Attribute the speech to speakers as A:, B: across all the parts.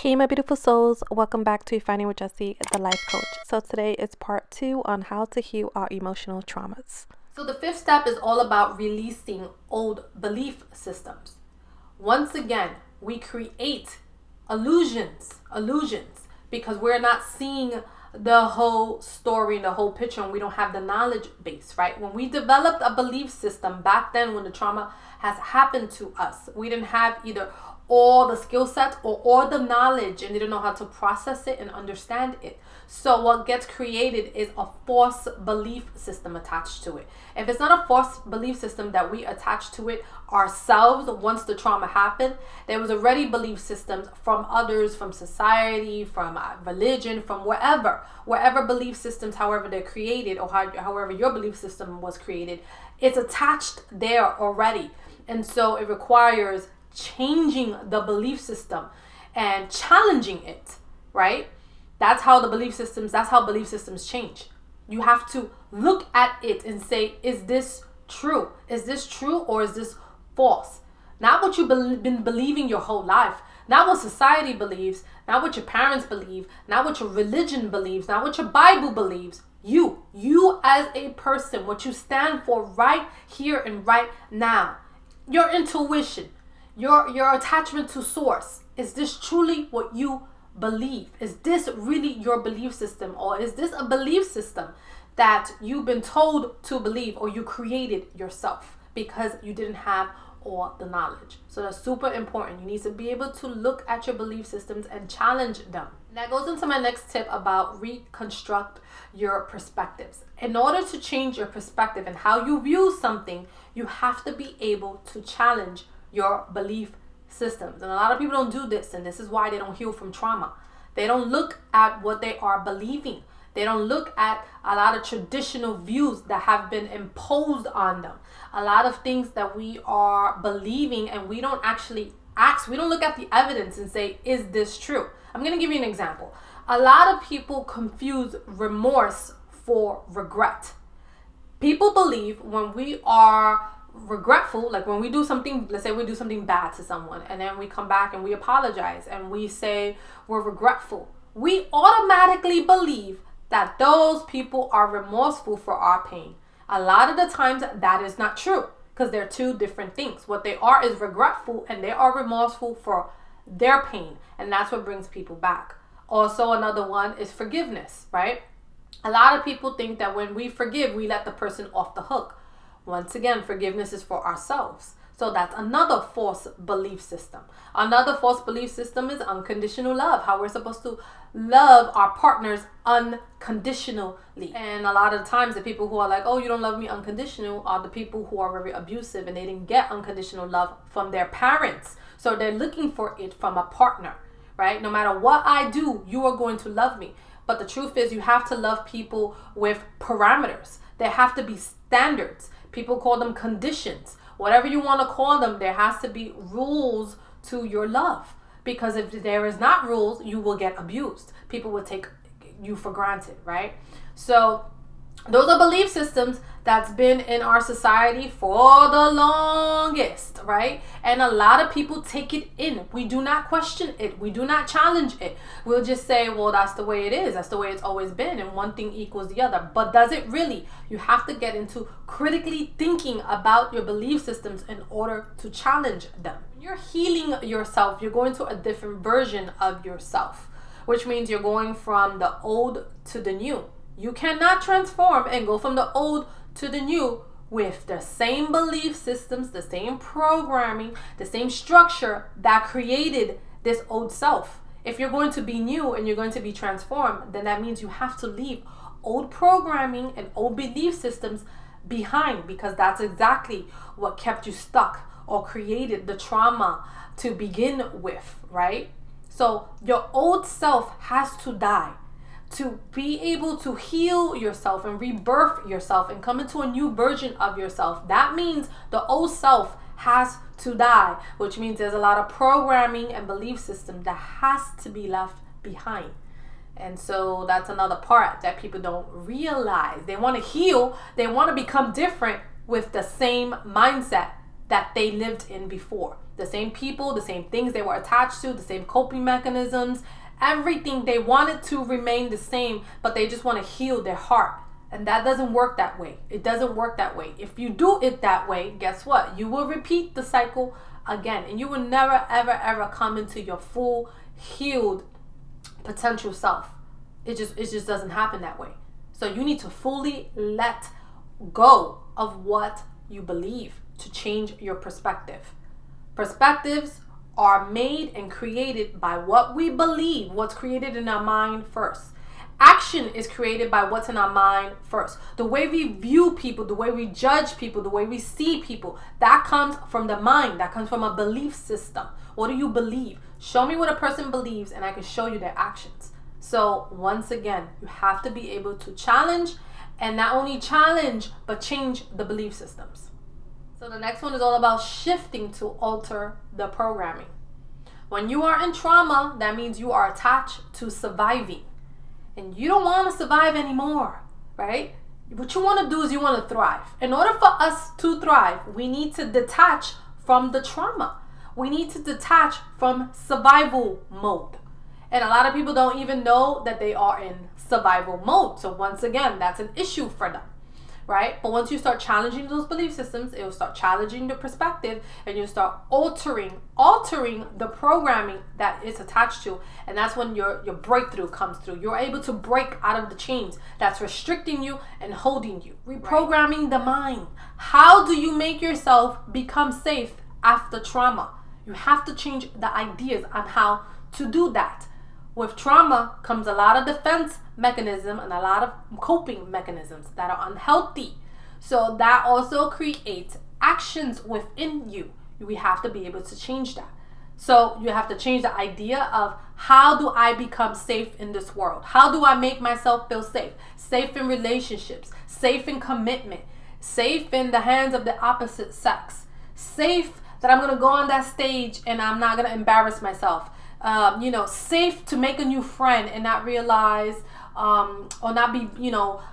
A: Hey, my beautiful souls, welcome back to Finding with Jessie, the life coach. So, today is part 2 on how to heal our emotional traumas.
B: So, the fifth step is all about releasing old belief systems. Once again, we create illusions, because we're not seeing the whole story, the whole picture, and we don't have the knowledge base, right? When we developed a belief system back then, when the trauma has happened to us, we didn't have either all the skill sets or all the knowledge, and they didn't know how to process it and understand it. So what gets created is a false belief system attached to it. If it's not a false belief system that we attach to it ourselves once the trauma happened, there was already belief systems from others, from society, from religion, from wherever belief systems, however they're created, or however your belief system was created, it's attached there already. And so it requires changing the belief system and challenging it, right? That's how belief systems change. You have to look at it and say, is this true? Is this true or is this false? Not what you've been believing your whole life. Not what society believes. Not what your parents believe. Not what your religion believes. Not what your Bible believes. You as a person, what you stand for right here and right now. Your intuition. Your attachment to source. Is this truly what you believe? Is this really your belief system, or is this a belief system that you've been told to believe, or you created yourself because you didn't have all the knowledge? So that's super important. You need to be able to look at your belief systems and challenge them. And that goes into my next tip about reconstruct your perspectives. In order to change your perspective and how you view something, you have to be able to challenge your belief systems. And a lot of people don't do this, and this is why they don't heal from trauma. They don't look at what they are believing. They don't look at a lot of traditional views that have been imposed on them. A lot of things that we are believing, and we don't actually ask. We don't look at the evidence and say, is this true? I'm going to give you an example. A lot of people confuse remorse for regret. People believe when we are regretful, like when we do something, let's say we do something bad to someone, and then we come back and we apologize and we say we're regretful, we automatically believe that those people are remorseful for our pain. A lot of the times that is not true, because they're two different things. What they are is regretful, and they are remorseful for their pain, and that's what brings people back. Also, another one is forgiveness, right? A lot of people think that when we forgive, we let the person off the hook. Once again, forgiveness is for ourselves. So that's another false belief system. Another false belief system is unconditional love, how we're supposed to love our partners unconditionally. And a lot of times the people who are like, oh, you don't love me unconditional, are the people who are very abusive, and they didn't get unconditional love from their parents. So they're looking for it from a partner, right? No matter what I do, you are going to love me. But the truth is, you have to love people with parameters. There have to be standards. People call them conditions. Whatever you want to call them, there has to be rules to your love. Because if there is not rules, you will get abused. People will take you for granted, right? So those are belief systems that's been in our society for the longest, right? And a lot of people take it in. We do not question it. We do not challenge it. We'll just say, well, that's the way it is. That's the way it's always been. And one thing equals the other. But does it really? You have to get into critically thinking about your belief systems in order to challenge them. When you're healing yourself, you're going to a different version of yourself, which means you're going from the old to the new. You cannot transform and go from the old to the new with the same belief systems, the same programming, the same structure that created this old self. If you're going to be new and you're going to be transformed, then that means you have to leave old programming and old belief systems behind, because that's exactly what kept you stuck or created the trauma to begin with, right? So your old self has to die. To be able to heal yourself and rebirth yourself and come into a new version of yourself, that means the old self has to die, which means there's a lot of programming and belief system that has to be left behind. And so that's another part that people don't realize. They want to heal, they want to become different with the same mindset, that they lived in before. The same people, the same things they were attached to, the same coping mechanisms, everything. They wanted to remain the same, but they just want to heal their heart. And that doesn't work that way. It doesn't work that way. If you do it that way, guess what? You will repeat the cycle again, and you will never, ever, ever come into your full healed potential self. It just doesn't happen that way. So you need to fully let go of what you believe to change your perspective. Perspectives are made and created by what we believe, what's created in our mind first. Action is created by what's in our mind first. The way we view people, the way we judge people, the way we see people, that comes from the mind. That comes from a belief system. What do you believe? Show me what a person believes and I can show you their actions. So once again, you have to be able to challenge, and not only challenge, but change the belief systems. So the next one is all about shifting to alter the programming. When you are in trauma, that means you are attached to surviving. And you don't want to survive anymore, right? What you want to do is you want to thrive. In order for us to thrive, we need to detach from the trauma. We need to detach from survival mode. And a lot of people don't even know that they are in survival mode. So once again, that's an issue for them, right? But once you start challenging those belief systems, it will start challenging the perspective, and you start altering the programming that it's attached to. And that's when your breakthrough comes through. You're able to break out of the chains that's restricting you and holding you. Reprogramming the mind. How do you make yourself become safe after trauma? You have to change the ideas on how to do that. With trauma comes a lot of defense mechanism and a lot of coping mechanisms that are unhealthy. So that also creates actions within you. We have to be able to change that. So you have to change the idea of, how do I become safe in this world? How do I make myself feel safe? Safe in relationships, safe in commitment, safe in the hands of the opposite sex, safe that I'm going to go on that stage and I'm not going to embarrass myself. Safe to make a new friend and not realize or not be,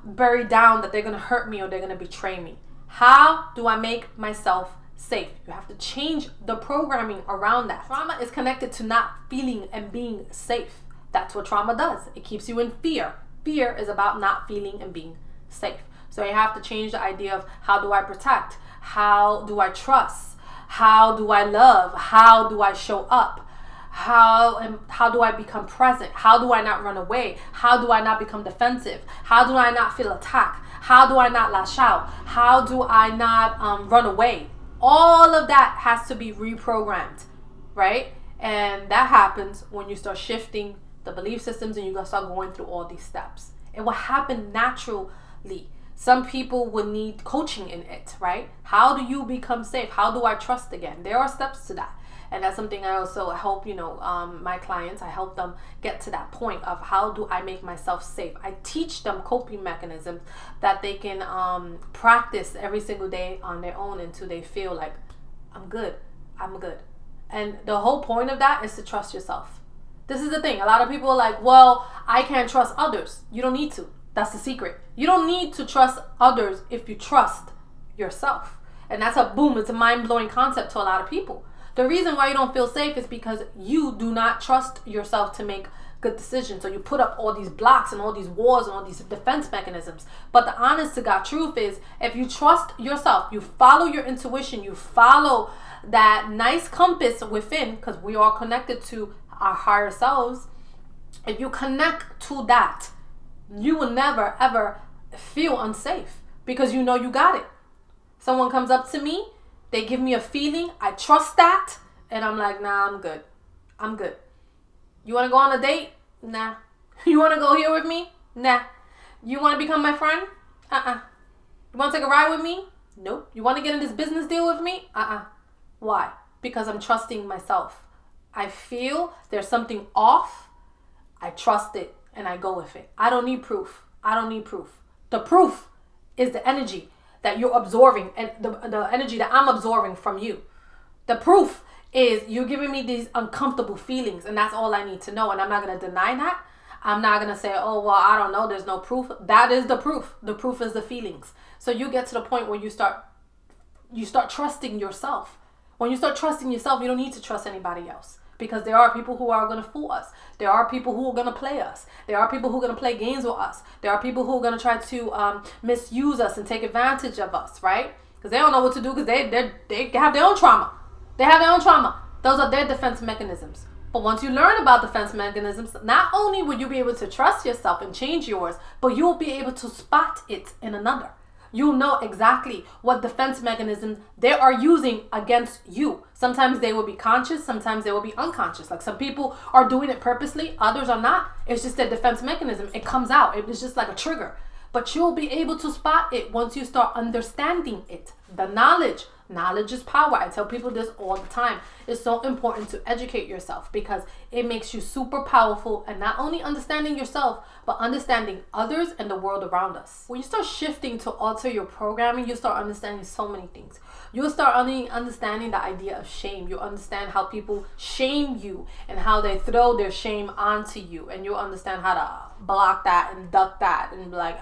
B: buried down that they're going to hurt me or they're going to betray me. How do I make myself safe? You have to change the programming around that. Trauma is connected to not feeling and being safe. That's what trauma does. It keeps you in fear. Fear is about not feeling and being safe. So you have to change the idea of, how do I protect? How do I trust? How do I love? How do I show up? How do I become present? How do I not run away? How do I not become defensive? How do I not feel attacked? How do I not lash out? How do I not run away? All of that has to be reprogrammed, right? And that happens when you start shifting the belief systems and you start going through all these steps. It will happen naturally. Some people will need coaching in it, right? How do you become safe? How do I trust again? There are steps to that. And that's something I also help, my clients, I help them get to that point of, how do I make myself safe? I teach them coping mechanisms that they can practice every single day on their own until they feel like, I'm good. And the whole point of that is to trust yourself. This is the thing. A lot of people are like, well, I can't trust others. You don't need to. That's the secret. You don't need to trust others if you trust yourself. And that's it's a mind-blowing concept to a lot of people. The reason why you don't feel safe is because you do not trust yourself to make good decisions. So you put up all these blocks and all these walls and all these defense mechanisms. But the honest to God truth is, if you trust yourself, you follow your intuition, you follow that nice compass within, because we are connected to our higher selves. If you connect to that, you will never ever feel unsafe, because you know you got it. Someone comes up to me, they give me a feeling, I trust that, and I'm like, nah, I'm good. You want to go on a date? Nah. You want to go here with me? Nah. You want to become my friend? You want to take a ride with me? Nope. You want to get in this business deal with me? Why? Because I'm trusting myself. I feel there's something off. I trust it and I go with it. I don't need proof. The proof is the energy that you're absorbing, and the energy that I'm absorbing from you. The proof is you're giving me these uncomfortable feelings, and that's all I need to know. And I'm not going to deny that. I'm not going to say, oh, well, I don't know, there's no proof. That is the proof. The proof is the feelings. So you get to the point where you start you start trusting yourself. When you start trusting yourself, you don't need to trust anybody else. Because there are people who are going to fool us. There are people who are going to play us. There are people who are going to play games with us. There are people who are going to try to misuse us and take advantage of us, right? Because they don't know what to do because they have their own trauma. They have their own trauma. Those are their defense mechanisms. But once you learn about defense mechanisms, not only will you be able to trust yourself and change yours, but you'll be able to spot it in another. You'll know exactly what defense mechanisms they are using against you. Sometimes they will be conscious, sometimes they will be unconscious. Like some people are doing it purposely, others are not. It's just their defense mechanism. It comes out. It's just like a trigger. But you'll be able to spot it once you start understanding it. The knowledge. Knowledge is power. I tell people this all the time. It's so important to educate yourself because it makes you super powerful, and not only understanding yourself, but understanding others and the world around us. When you start shifting to alter your programming, you start understanding so many things. You'll start understanding the idea of shame. You'll understand how people shame you and how they throw their shame onto you. And you'll understand how to block that and duck that and be like,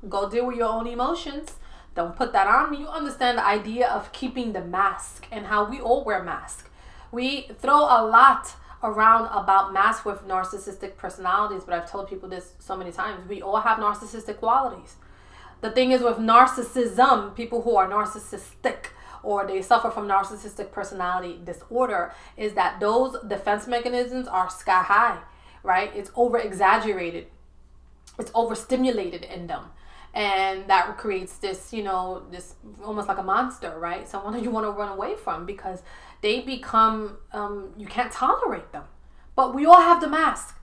B: go deal with your own emotions. Don't put that on me. You understand the idea of keeping the mask and how we all wear masks. We throw a lot around about masks with narcissistic personalities, but I've told people this so many times. We all have narcissistic qualities. The thing is with narcissism, people who are narcissistic or they suffer from narcissistic personality disorder, is that those defense mechanisms are sky high, right? It's over exaggerated. It's overstimulated in them. And that creates this, this almost like a monster, right? Someone you want to run away from because they become, you can't tolerate them. But we all have the mask.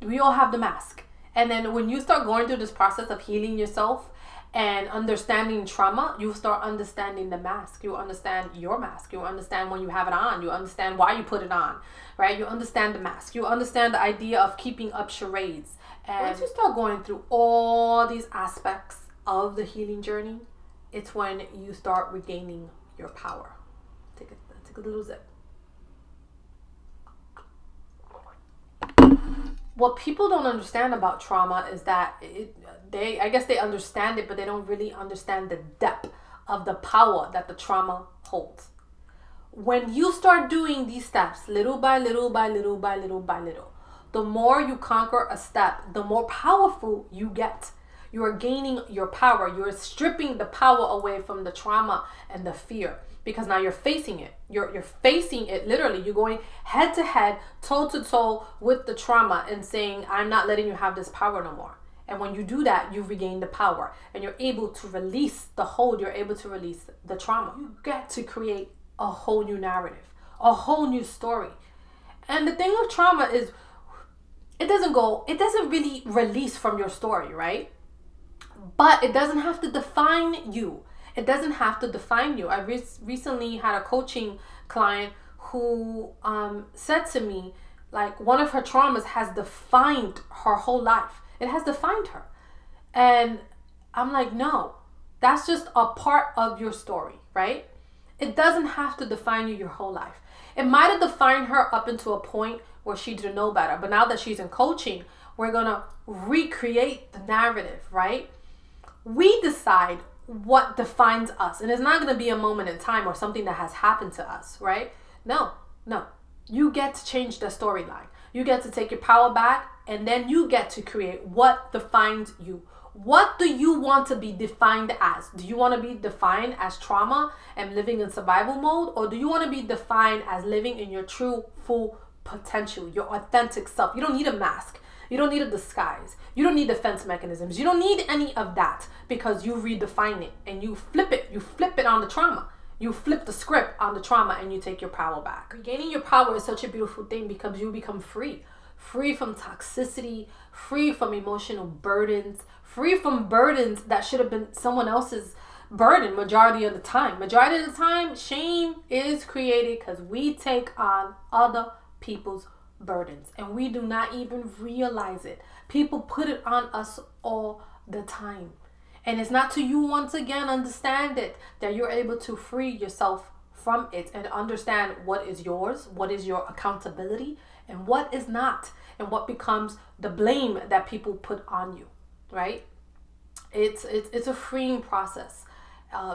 B: We all have the mask. And then when you start going through this process of healing yourself and understanding trauma, you start understanding the mask. You understand your mask. You understand when you have it on. You understand why you put it on, right? You understand the mask. You understand the idea of keeping up charades. And once you start going through all these aspects of the healing journey, it's when you start regaining your power. Take a little zip. What people don't understand about trauma is that I guess they understand it, but they don't really understand the depth of the power that the trauma holds. When you start doing these steps, little by little by little by little by little, the more you conquer a step, the more powerful you get. You are gaining your power. You're stripping the power away from the trauma and the fear because now you're facing it. You're facing it literally. You're going head to head, toe to toe with the trauma and saying, I'm not letting you have this power no more. And when you do that, you regain the power and you're able to release the hold. You're able to release the trauma. You get to create a whole new narrative, a whole new story. And the thing with trauma is it doesn't really release from your story, right? But it doesn't have to define you. It doesn't have to define you. I recently had a coaching client who said to me, like, one of her traumas has defined her whole life. It has defined her. And I'm like, no, that's just a part of your story, right? It doesn't have to define you your whole life. It might have defined her up until a point where she didn't know better. But now that she's in coaching, we're going to recreate the narrative, right? We decide what defines us. And it's not going to be a moment in time or something that has happened to us, right? No. You get to change the storyline. You get to take your power back, and then you get to create what defines you. What do you want to be defined as? Do you want to be defined as trauma and living in survival mode? Or do you want to be defined as living in your true, full potential, your authentic self? You don't need a mask. You don't need a disguise. You don't need defense mechanisms. You don't need any of that because you redefine it and you flip it. You flip it on the trauma. You flip the script on the trauma and you take your power back. Regaining your power is such a beautiful thing because you become free. Free from toxicity, free from emotional burdens, free from burdens that should have been someone else's burden majority of the time. Majority of the time, shame is created because we take on other people's burdens and we do not even realize it. People put it on us all the time. And it's not till you once again understand it that you're able to free yourself from it and understand what is yours, what is your accountability, and what is not, and what becomes the blame that people put on you, right? It's a freeing process.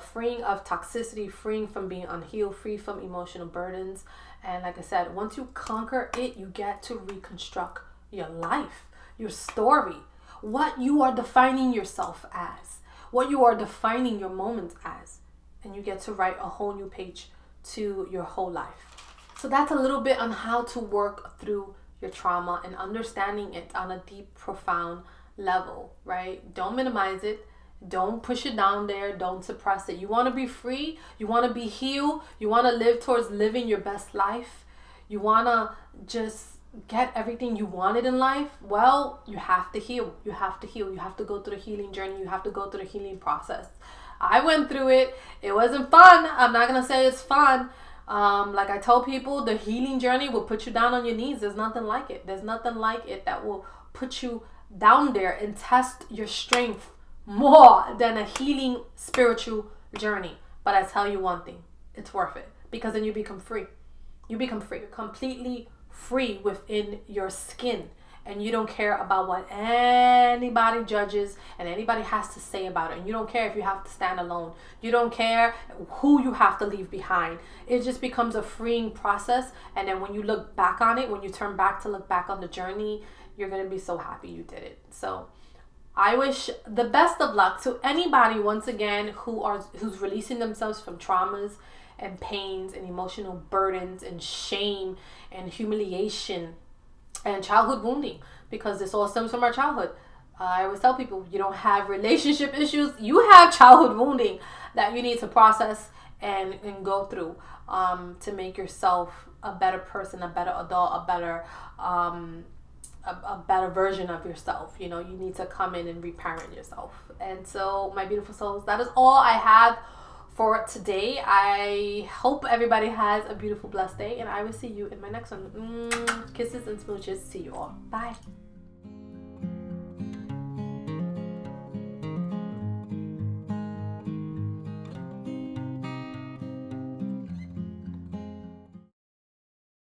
B: freeing of toxicity, freeing from being unhealed, free from emotional burdens. And like I said, once you conquer it, you get to reconstruct your life, your story, what you are defining yourself as, what you are defining your moments as. And you get to write a whole new page to your whole life. So that's a little bit on how to work through your trauma and understanding it on a deep, profound level, right? Don't minimize it. Don't push it down there. Don't suppress it. You want to be free. You want to be healed. You want to live towards living your best life. You want to just get everything you wanted in life. Well, you have to heal. You have to heal. You have to go through the healing journey. You have to go through the healing process. I went through it. It wasn't fun. I'm not going to say it's fun. Like I tell people, the healing journey will put you down on your knees. There's nothing like it. There's nothing like it that will put you down there and test your strength more than a healing spiritual journey. But I tell you one thing, it's worth it, because then you become free. You become free. You're completely free within your skin, and you don't care about what anybody judges and anybody has to say about it. And you don't care if you have to stand alone. You don't care who you have to leave behind. It just becomes a freeing process. And then when you look back on it, when you turn back to look back on the journey, you're going to be so happy you did it. So I wish the best of luck to anybody, once again, who's releasing themselves from traumas and pains and emotional burdens and shame and humiliation and childhood wounding, because this all stems from our childhood. I always tell people, you don't have relationship issues, you have childhood wounding that you need to process and go through to make yourself a better person, a better adult, a better version of yourself. You know, you need to come in and reparent yourself. And so, my beautiful souls, that is all I have for today. I hope everybody has a beautiful, blessed day, and I will see you in my next one. Kisses and smooches. See you all. Bye.